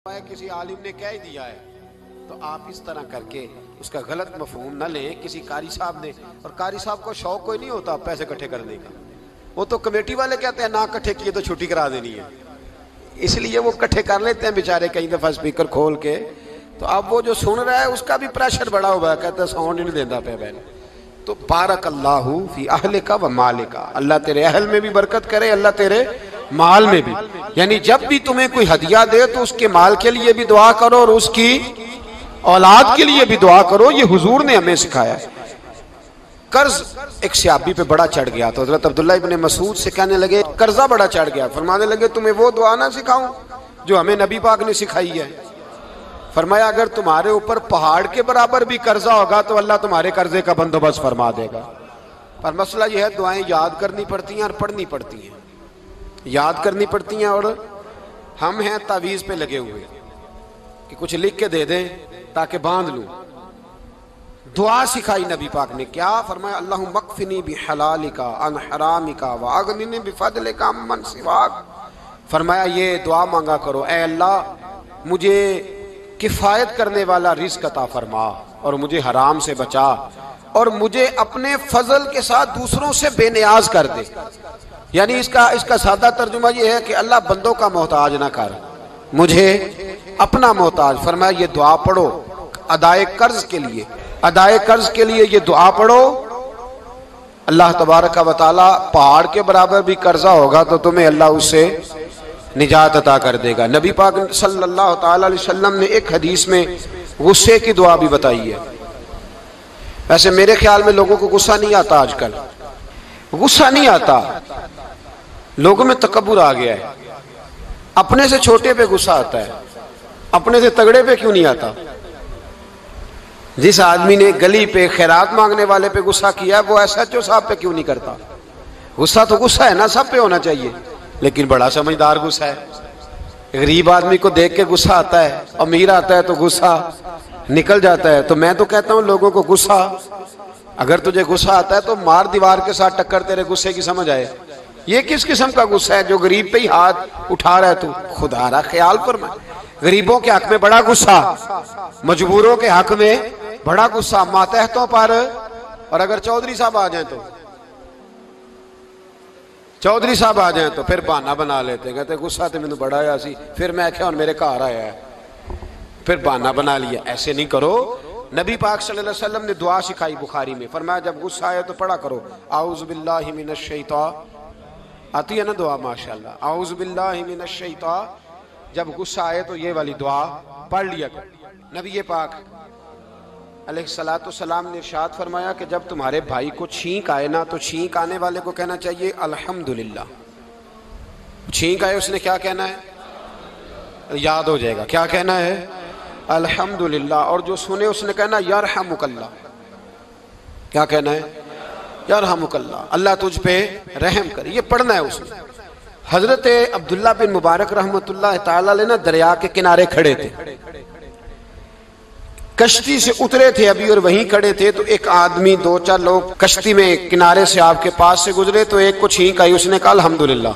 किसी आलिम ने कह दिया है तो आप इस तरह करके उसका गलत मफहूम न लें। किसी कारी साहब ने, और कारी साहब को शौक कोई नहीं होता पैसे इकट्ठे करने का, वो तो कमेटी वाले कहते हैं ना इकट्ठे किए तो छुट्टी करा देनी है, इसलिए वो इकट्ठे कर लेते हैं बेचारे कई दफा स्पीकर खोल के। तो अब वो जो सुन रहा है उसका भी प्रेशर बढ़ा हुआ है, कहते हैं साउंड नहीं देता पे बहन। तो बारक अल्लाहु फी अहलिका व मालिका, अल्लाह तेरे अहल में भी बरकत करे, अल्लाह तेरे माल में भी। यानी जब भी तुम्हें कोई हदिया दे तो उसके माल के लिए भी दुआ करो और उसकी औलाद के लिए भी दुआ करो। ये हुजूर ने हमें सिखाया है। कर्ज एक सहाबी पे बड़ा चढ़ गया तो हजरत अब्दुल्ला इब्ने मसूद से कहने लगे कर्जा बड़ा चढ़ गया, फरमाने लगे तुम्हें वो दुआ ना सिखाऊं जो हमें नबी पाक ने सिखाई है। फरमाया अगर तुम्हारे ऊपर पहाड़ के बराबर भी कर्जा होगा तो अल्लाह तुम्हारे कर्जे का बंदोबस्त फरमा देगा। पर मसला यह है दुआएं याद करनी पड़ती हैं और पढ़नी पड़ती हैं, याद करनी पड़ती हैं। और हम हैं तावीज़ पे लगे हुए कि कुछ लिख के दे दें ताकि बांध लूं। दुआ सिखाई नबी पाक ने, क्या फरमाया अल्लाहु मकफिनी बिहलालिका अन हरामिका व अगनिनी बिफदलिका अम्मन सिवाक। फरमाया ये दुआ मांगा करो, ऐ अल्लाह मुझे किफायत करने वाला रिज़्क अता फरमा और मुझे हराम से बचा और मुझे अपने फजल के साथ दूसरों से बेनियाज कर दे। यानी इसका सादा तर्जुमा ये है कि अल्लाह बंदों का मोहताज ना कर, मुझे अपना मोहताज। फरमाया ये दुआ पढ़ो अदाए कर्ज के लिए, अदाए कर्ज के लिए ये दुआ पढ़ो। अल्लाह तबारक व तआला पहाड़ के बराबर भी कर्जा होगा तो तुम्हें अल्लाह उससे निजात अता कर देगा। नबी पाक सल्लल्लाहु तआला अलैहि वसल्लम ने एक हदीस में गुस्से की दुआ भी बताई है। वैसे मेरे ख्याल में लोगों को गुस्सा नहीं आता, आजकल गुस्सा नहीं आता, लोगों में तकब्बुर आ गया है। अपने से छोटे पे गुस्सा आता है, अपने से तगड़े पे क्यों नहीं आता। जिस आदमी ने गली पे खैरात मांगने वाले पे गुस्सा किया वो एसएचओ साहब पे क्यों नहीं करता। गुस्सा तो गुस्सा है ना, सब पे होना चाहिए, लेकिन बड़ा समझदार गुस्सा है। गरीब आदमी को देख के गुस्सा आता है, अमीर आता है तो गुस्सा निकल जाता है। तो मैं तो कहता हूं लोगों को गुस्सा, अगर तुझे गुस्सा आता है तो मार दीवार के साथ टक्कर तेरे गुस्से की समझ आए। ये किस किस्म का गुस्सा है जो गरीब पे ही हाथ उठा रहा है तू। खुदा ख्याल फरमा, गरीबों के हक में बड़ा गुस्सा, मजबूरों के हक में बड़ा गुस्सा, मातहतों पर। और अगर चौधरी साहब आ जाए तो, चौधरी साहब आ जाए तो फिर बहाना बना लेते हैं, कहते गुस्सा तो मैंने बड़ा आया सी, फिर मैं क्या मेरे घर आया है, फिर बहाना बना लिया। ऐसे नहीं करो। नबी पाक सल्लल्लाहु अलैहि वसल्लम ने दुआ सिखाई बुखारी में, फरमाया जब गुस्सा आए तो पढ़ा करो आऊज़ु बिल्लाहि मिनश शैतान, आती है ना दुआ माशाअल्लाह, आऊज़ु बिल्लाहि मिनश शैतान। जब गुस्सा आए तो ये वाली दुआ पढ़ लिया करो। नबी पाक अलैहिस्सलातु वस्सलाम ने इरशाद फरमाया कि जब तुम्हारे भाई को छींक आए ना तो छींक आने वाले को कहना चाहिए अल्हम्दुलिल्लाह। छींक आए उसने क्या कहना है, याद हो जाएगा, क्या कहना है अल्हम्दुलिल्लाह। और जो सुने उसने कहना यरहमुकल्लाह, क्या कहना है यरहमुकल्लाह, अल्लाह तुझ पे रहम करे। ये पढ़ना है उसने। हजरत अब्दुल्ला बिन मुबारक रहमतुल्लाह तआला अलैह ना दरिया के किनारे खड़े थे, कश्ती से उतरे थे अभी और वहीं खड़े थे। तो एक आदमी, दो चार लोग कश्ती में किनारे से आपके पास से गुजरे तो एक को छींक आई, उसने कहा अल्हम्दुलिल्लाह।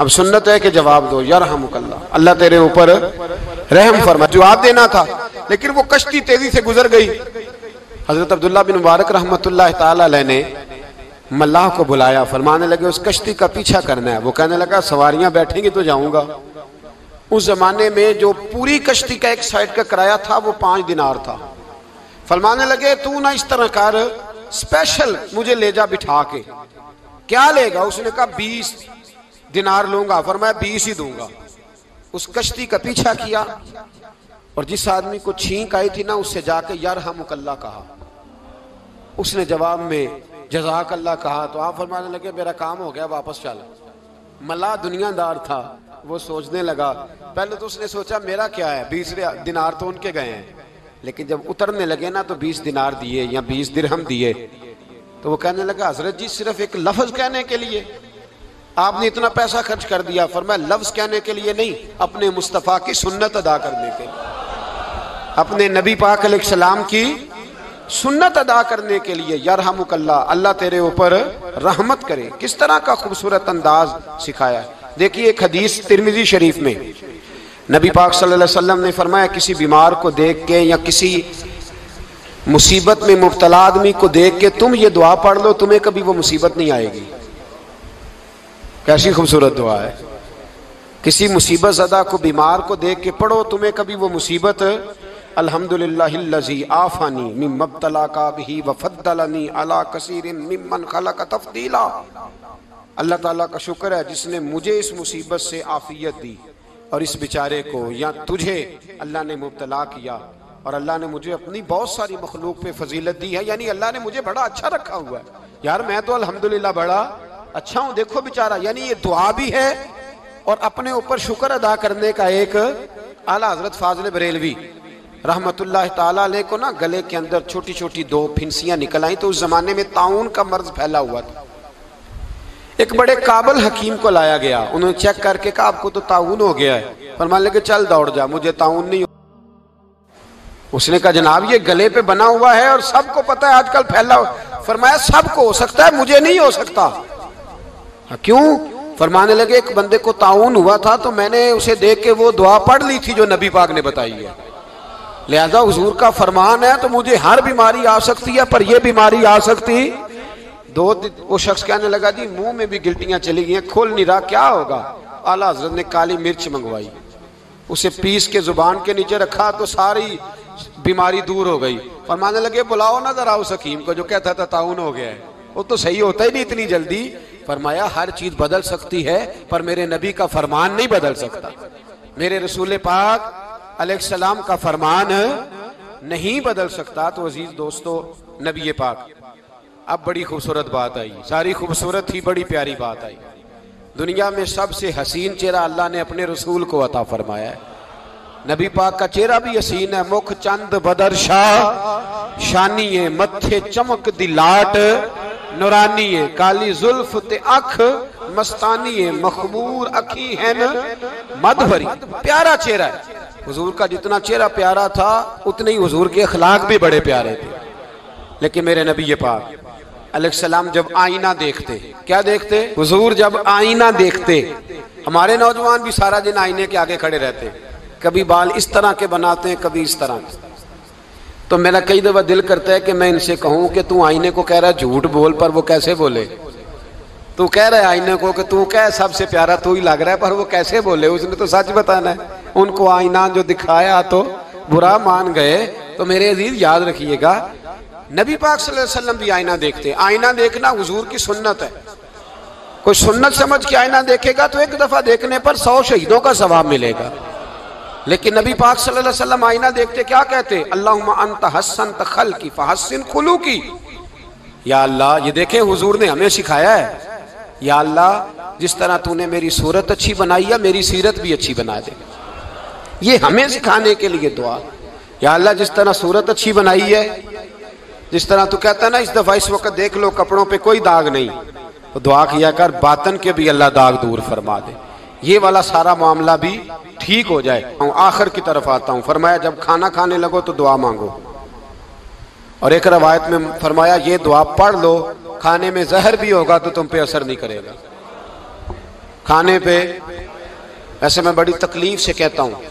अब सुन्नत है कि जवाब दो यरहमुकल्लाह, अल्लाह तेरे ऊपर रहम फरमा, जवाब देना था, लेकिन वो कश्ती तेजी से गुजर गई। हजरत अब्दुल्ला बिन मुबारक रहमतुल्लाह तआला अलैह ने मल्लाह को बुलाया, फरमाने लगे उस कश्ती का पीछा करना है। वो कहने लगा सवारियां बैठेंगी तो जाऊंगा। उस जमाने में जो पूरी कश्ती का एक साइड का किराया था वो 5 दिनार था। फरमाने लगे तू ना इस तरह कर, स्पेशल मुझे ले जा बिठा के। क्या लेगा, उसने कहा 20 दिनार लूंगा। फरमाया 20 ही दूंगा। उस कश्ती का पीछा किया और जिस आदमी को छींक आई थी ना उससे जाके यरहमुकल्लाह कहा। उसने जवाब में जज़ाकल्लाह कहा तो आप फरमाने लगे मेरा काम हो गया, वापस चल। मल्लाह दुनियादार था, वो सोचने लगा, पहले तो उसने सोचा मेरा क्या है, 20 दिनार तो उनके गए हैं, लेकिन जब उतरने लगे ना तो 20 दिनार दिए या 20 दिरहम दिए। तो वो कहने लगा हजरत जी सिर्फ एक लफ्ज कहने के लिए आपने इतना पैसा खर्च कर दिया। फरमाया लफ्ज कहने के लिए नहीं, अपने मुस्तफ़ा की सुन्नत अदा करने के लिए, अपने नबी पाक अलैहिस्सलाम की सुन्नत अदा करने के लिए। यरहमुकल्लाह, अल्लाह तेरे ऊपर रहमत करे। किस तरह का खूबसूरत अंदाज सिखाया। देखिए एक हदीस तिरमिजी शरीफ में नबी पाक सल्लल्लाहु अलैहि वसल्लम ने फरमाया किसी बीमार को देख के या किसी मुसीबत में मुब्तला आदमी को देख के तुम ये दुआ पढ़ लो, तुम्हें कभी वो मुसीबत नहीं आएगी। कैसी खूबसूरत दुआ है। किसी मुसीबत ज़दा को बीमार को देख के पढ़ो, तुम्हें कभी वो मुसीबत अल्हम्दुलिल्लाहिल्लज़ी आफ़ानी मिम्मब्तला का बिही व फद्दलनी अला कसीरिन मिम्मन खलक़ तफ़दीला। अल्लाह ताला का शुक्र है जिसने मुझे इस मुसीबत से आफियत दी और इस बेचारे को या तुझे अल्लाह ने मुब्तला किया और अल्लाह ने मुझे अपनी बहुत सारी मखलूक पे फजीलत दी है। यानी अल्लाह ने मुझे बड़ा अच्छा रखा हुआ है। यार मैं तो अल्हम्दुलिल्लाह बड़ा अच्छा हूँ, देखो बेचारा। यानी ये दुआ भी है और अपने ऊपर शुक्र अदा करने का एक आला हजरत फाजिल बरेलवी रहमतुल्लाह ताला अलैह को ना गले के अंदर छोटी छोटी 2 फिंसियां निकल आई। तो उस जमाने में ताउन का मर्ज फैला हुआ था। एक बड़े काबिल हकीम को लाया गया, उन्होंने चेक करके कहा आपको तो ताउन हो गया है। फरमान लगे चल दौड़ जा, मुझे ताउन नहीं। उसने कहा जनाब ये गले पे बना हुआ है और सबको पता है आजकल फैला। फरमाया सबको हो सकता है, मुझे नहीं हो सकता। क्यों? फरमाने लगे एक बंदे को ताउन हुआ था तो मैंने उसे देख के वो दुआ पढ़ ली थी जो नबी पाक ने बताई है। लिहाजा हुजूर का फरमान है तो मुझे हर बीमारी आ सकती है, पर यह बीमारी आ सकती। वो शख्स कहने लगा जी मुंह में भी गिल्टियां चली गई, खोल नहीं रहा, क्या होगा? आला हजरत ने काली मिर्च मंगवाई, उसे पीस के जुबान के नीचे रखा तो सारी बीमारी दूर हो गई। फरमाने लगे बुलाओ ना जरा उस हकीम को जो कहता था ताउन हो गया है। वो तो सही होता ही नहीं इतनी जल्दी। फरमाया हर चीज बदल सकती है पर मेरे नबी का फरमान नहीं बदल सकता। मेरे रसूल पाक अलैहिस्सलाम का फरमान नहीं बदल सकता। तो अजीज दोस्तों, नबी पाक अब बड़ी खूबसूरत बात आई, सारी खूबसूरत थी, बड़ी प्यारी बात आई। दुनिया में सबसे हसीन चेहरा अल्लाह ने अपने रसूल को अता फरमाया है। नबी पाक का चेहरा भी हसीन है। मुख चंद बदर शाह शानी है, मत्थे चमक दी लाट नूरानी है, काली जुल्फ ते अख मस्तानी है, मखबूर अखी है न मधुरी। प्यारा चेहरा है हुजूर का। जितना चेहरा प्यारा था उतने ही हुजूर के अखलाक भी बड़े प्यारे थे। लेकिन मेरे नबी पाक अलैहिस्सलाम जब आईना देखते, क्या देखते? हुजूर जब आईना देखते, हमारे नौजवान भी सारा दिन आईने के आगे खड़े रहते, कभी बाल इस तरह के बनाते हैं कभी इस तरह के। तो मेरा कई दफा दिल करता है कि मैं इनसे कहूं कि तू आईने को कह रहा है झूठ बोल, पर वो कैसे बोले? तू कह रहा है आईने को कि तू क्या सबसे प्यारा तू ही लग रहा है, पर वो कैसे बोले? उसने तो सच बताना है। उनको आईना जो दिखाया तो बुरा मान गए। तो मेरे अजीज याद रखिएगा, नबी पाक सल्लल्लाहु अलैहि वसल्लम भी आईना देखते। आईना देखना हुजूर की सुन्नत है। कोई सुन्नत समझ के आईना देखेगा तो एक दफा देखने पर 100 शहीदों का सवाब मिलेगा। लेकिन नबी पाक सल्लल्लाहु अलैहि वसल्लम आईना देखते क्या कहते? अल्लाहुम्मा अंत हस्सनत खल्की फहस्सिन खुलूकी। या अल्लाह, ये देखें हुजूर ने हमें सिखाया है, या अल्लाह जिस तरह तूने मेरी सूरत अच्छी बनाई है मेरी सीरत भी अच्छी बना दे। ये हमें सिखाने के लिए दुआ। या अल्लाह जिस तरह सूरत अच्छी बनाई है, जिस तरह तू कहता है ना इस दफा इस वक्त देख लो कपड़ों पे कोई दाग नहीं, तो दुआ किया कर बातन के भी अल्लाह दाग दूर फरमा दे, ये वाला सारा मामला भी ठीक हो जाए। आखिर की तरफ आता हूँ। फरमाया जब खाना खाने लगो तो दुआ मांगो। और एक रवायत में फरमाया ये दुआ पढ़ लो, खाने में जहर भी होगा तो तुम पे असर नहीं करेगा। खाने पे ऐसे मैं बड़ी तकलीफ से कहता हूँ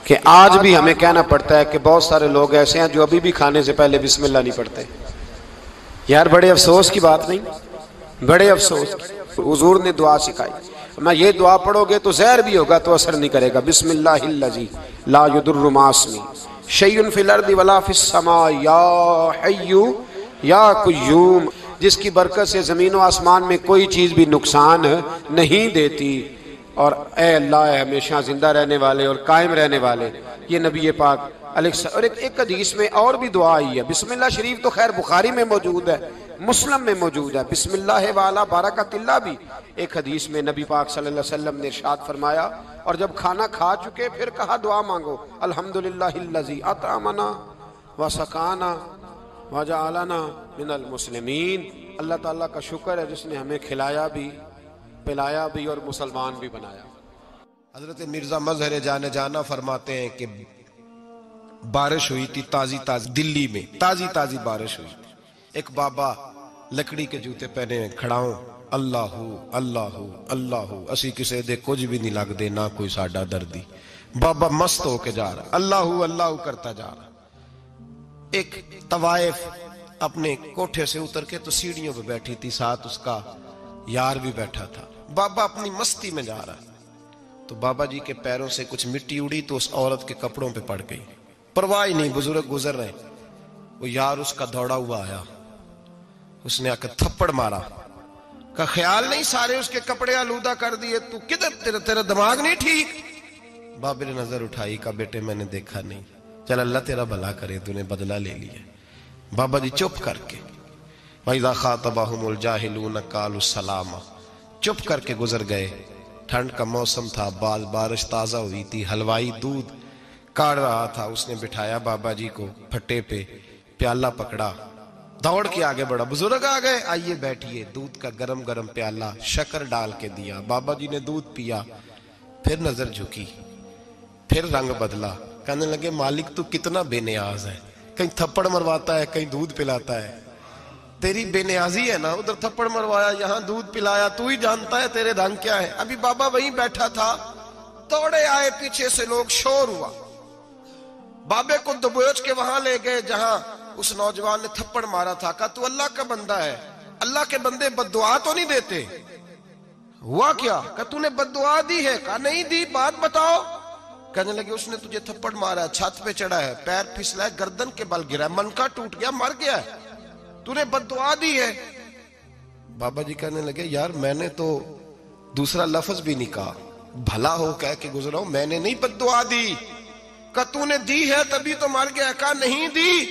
कि आज भी हमें कहना पड़ता है कि बहुत सारे लोग ऐसे हैं जो अभी भी खाने से पहले बिस्मिल्लाह नहीं पढ़ते। यार बड़े अफसोस की बात नहीं, बड़े अफसोस। हुजूर ने दुआ सिखाई, मैं ये दुआ पढ़ोगे तो जहर भी होगा तो असर नहीं करेगा। बिस्मिल्लाहिल्लज़ी ला युदुर्रु मास्मी शैउन फिल अर्दि वला फिस समा या हय्यु या कुय्यूम, जिसकी बरकत से ज़मीन व आसमान में कोई चीज़ भी नुकसान नहीं देती। और ए अल्लाह हमेशा जिंदा रहने वाले और कायम रहने वाले, ये नबी पाक और एक हदीस में और भी दुआ आई है। बिस्मिल्लाह शरीफ तो खैर बुखारी में मौजूद है, मुस्लिम में मौजूद है। बिस्मिल्लाह वाला बरकतिल्लाह भी एक हदीस में नबी पाक सल्लल्लाहु अलैहि वसल्लम ने इरशाद फरमाया। और जब खाना खा चुके फिर कहा दुआ मांगो, अल्हम्दुलिल्लाहिल्लज़ी अतअमना व सकाना व जअलना मिनल मुस्लिमीन। अल्लाह ताला का शुक्र है जिसने हमें खिलाया भी, पिलाया भी और मुसलमान भी बनाया। हजरत मिर्जा मजहर जाने जाना फरमाते हैं कि बारिश हुई थी ताजी ताजी, दिल्ली में ताजी ताजी बारिश हुई थी। एक बाबा लकड़ी के जूते पहने खड़ा हो, अल्लाहू अल्लाहू अल्लाहू, असी किसी दे कुछ भी नहीं लगते, ना कोई साडा दर्दी। बाबा मस्त होके जा रहा, अल्लाहू अल्लाहू करता जा रहा। एक तवाइफ अपने कोठे से उतर के तो सीढ़ियों पे बैठी थी, साथ उसका यार भी बैठा था। बाबा अपनी मस्ती में जा रहा, तो बाबा जी के पैरों से कुछ मिट्टी उड़ी तो उस औरत के कपड़ों पे पड़ गई। परवाह ही नहीं, बुजुर्ग गुजर रहे। वो यार उसका दौड़ा हुआ आया, उसने आकर थप्पड़ मारा। का ख्याल नहीं सारे उसके कपड़े आलूदा कर दिए, तू किधर, तेरा दिमाग नहीं ठीक। बाबे ने नजर उठाई, का बेटे मैंने देखा नहीं, चल अल्लाह तेरा भला करे, तूने बदला ले लिया। बाबा जी चुप करके, वइज़ा ख़ातबहुमुल जाहिलून क़ालू सलामा, चुप करके गुजर गए। ठंड का मौसम था, बारिश ताजा हुई थी, हलवाई दूध काढ़ रहा था। उसने बिठाया बाबा जी को फट्टे पे, प्याला पकड़ा, दौड़ के आगे बढ़ा। बुजुर्ग आ गए, आइए बैठिए। दूध का गरम गरम प्याला शक्कर डाल के दिया। बाबा जी ने दूध पिया, फिर नजर झुकी, फिर रंग बदला। कहने लगे मालिक तू कितना बेनियाज है, कहीं थप्पड़ मरवाता है, कहीं दूध पिलाता है। तेरी बेनियाजी है ना, उधर थप्पड़ मरवाया, यहाँ दूध पिलाया, तू ही जानता है तेरे रंग क्या है। अभी बाबा वहीं बैठा था, दौड़े आए पीछे से लोग, शोर हुआ। बाबे को दबोच के वहां ले गए जहां उस नौजवान ने थप्पड़ मारा था। कहा तू अल्लाह का बंदा है, अल्लाह के बंदे बद्दुआ तो नहीं देते। हुआ क्या? कहा तूने बद्दुआ दी है? कहा नहीं दी, बात बताओ। कहने लगे उसने तुझे थप्पड़ मारा है, छत पे चढ़ा है, पैर फिसला है, गर्दन के बल गिरा है, मनका टूट गया, मर गया है, तूने बद्दुआ दी है। बाबा जी कहने लगे यार मैंने तो दूसरा लफ्ज भी नहीं कहा, भला हो कह के गुजरा हूं, मैंने नहीं बद्दुआ दी। कहा तूने दी है तभी तो मर गया। कहा नहीं दी।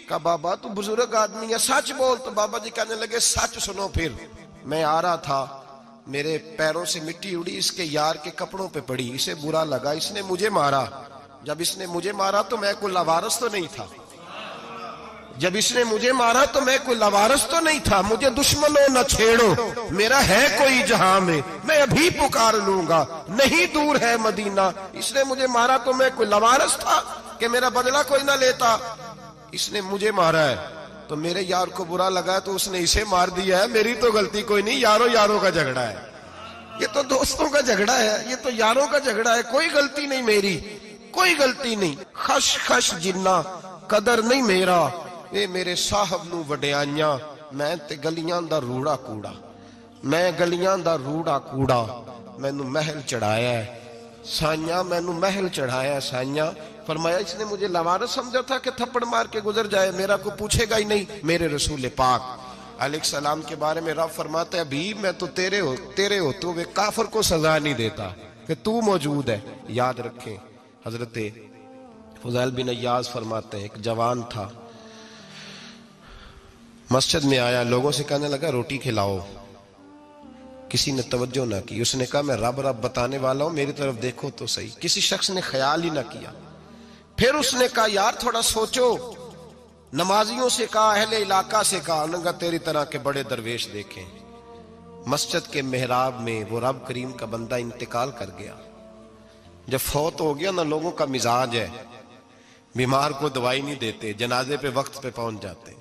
कहा बाबा तू बुजुर्ग आदमी है, सच बोल। तो बाबा जी कहने लगे सच सुनो। फिर मैं आ रहा था, मेरे पैरों से मिट्टी उड़ी, इसके यार के कपड़ों पे पड़ी, इसे बुरा लगा, इसने मुझे मारा। जब इसने मुझे मारा तो मैं कोई लवारस तो नहीं था, जब इसने मुझे मारा तो मैं कोई लवारस तो नहीं था। मुझे दुश्मनों न छेड़ो, मेरा है कोई जहां में, मैं अभी पुकार लूंगा, नहीं दूर है मदीना। इसने मुझे मारा तो मैं कोई लवारस था कि मेरा बदला कोई ना लेता। इसने मुझे मारा है तो मेरे यार को बुरा लगा तो उसने इसे मार दिया है, मेरी तो गलती कोई नहीं, यारों यारों का झगड़ा है, ये तो दोस्तों का झगड़ा है, ये तो यारों का झगड़ा है, कोई गलती नहीं मेरी, कोई गलती नहीं। खश खश जिन्ना कदर नहीं मेरा, ये मेरे साहब नू वड्याइयां, मैं ते गलियां दा रूड़ा कूड़ा, मैं गलियां दा रूड़ा कूड़ा, मैनू महल चढ़ाया है साइया, मैनू महल चढ़ाया है साइया। फरमाया इसने मुझे लवारस समझा था कि थप्पड़ मार के गुजर जाए, मेरा को पूछेगा ही नहीं। मेरे रसूल पाक अलैहिस्सलाम के बारे में रब फरमाता है अभी मैं तो तेरे होते हुए काफिर को सजा नहीं देता कि तू मौजूद है। याद रखें, हजरत फुज़ैल बिन अय्याज़ फरमाते हैं एक जवान था, मस्जिद में आया, लोगों से कहने लगा रोटी खिलाओ, किसी ने तवज्जो ना की। उसने कहा मैं रब रब बताने वाला हूं, मेरी तरफ देखो तो सही। किसी शख्स ने ख्याल ही ना किया। फिर उसने कहा यार थोड़ा सोचो, नमाजियों से कहा, अहले इलाका से कहा, उन्होंने तेरी तरह के बड़े दरवेश देखे। मस्जिद के मेहराब में वो रब करीम का बंदा इंतकाल कर गया। जब फौत हो गया ना, लोगों का मिजाज है, बीमार को दवाई नहीं देते, जनाजे पे वक्त पे पहुंच जाते।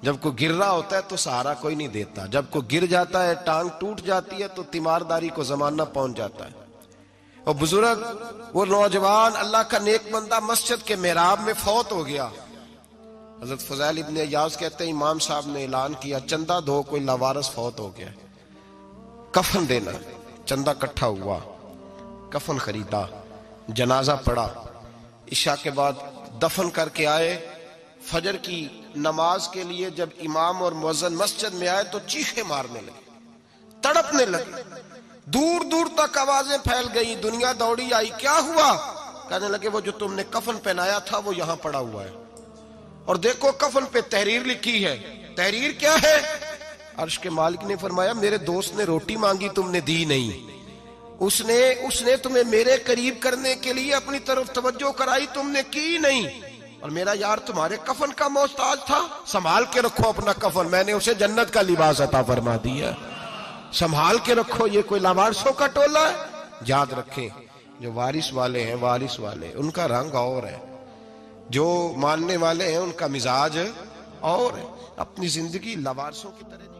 जब कोई गिर रहा होता है तो सहारा कोई नहीं देता, जब कोई गिर जाता है, टांग टूट जाती है तो तीमारदारी को जमाना पहुंच जाता है। और बुजुर्ग वो नौजवान अल्लाह का नेक बंदा मस्जिद के मेहराब में फौत हो गया। हजरत फुज़ैल इब्न अय्याज़ कहते हैं इमाम साहब ने ऐलान किया चंदा दो, कोई लवारस फौत हो गया, कफन देना। चंदा इकट्ठा हुआ, कफन खरीदा, जनाजा पड़ा, इशा के बाद दफन करके आए। फजर की नमाज के लिए जब इमाम और मुअज्जिन मस्जिद में आए तो चीखे मारने लगे, तड़पने लगे, दूर दूर तक आवाजें फैल गई, दुनिया दौड़ी आई। क्या हुआ? कहने लगे वो जो तुमने कफन पहनाया था वो यहां पड़ा हुआ है, और देखो कफन पे तहरीर लिखी है। तहरीर क्या है? अर्श के मालिक ने फरमाया मेरे दोस्त ने रोटी मांगी, तुमने दी नहीं, उसने तुम्हें मेरे करीब करने के लिए अपनी तरफ तवज्जो कराई, तुमने की नहीं, और मेरा यार तुम्हारे कफन का मोहताज था, संभाल के रखो अपना कफन, मैंने उसे जन्नत का लिबास अता फरमा दिया, संभाल के रखो। ये कोई लावारिसों का टोला है? याद रखें जो वारिस वाले हैं, वारिस वाले उनका रंग और है, जो मानने वाले हैं उनका मिजाज और है। अपनी जिंदगी लावारिसों की तरह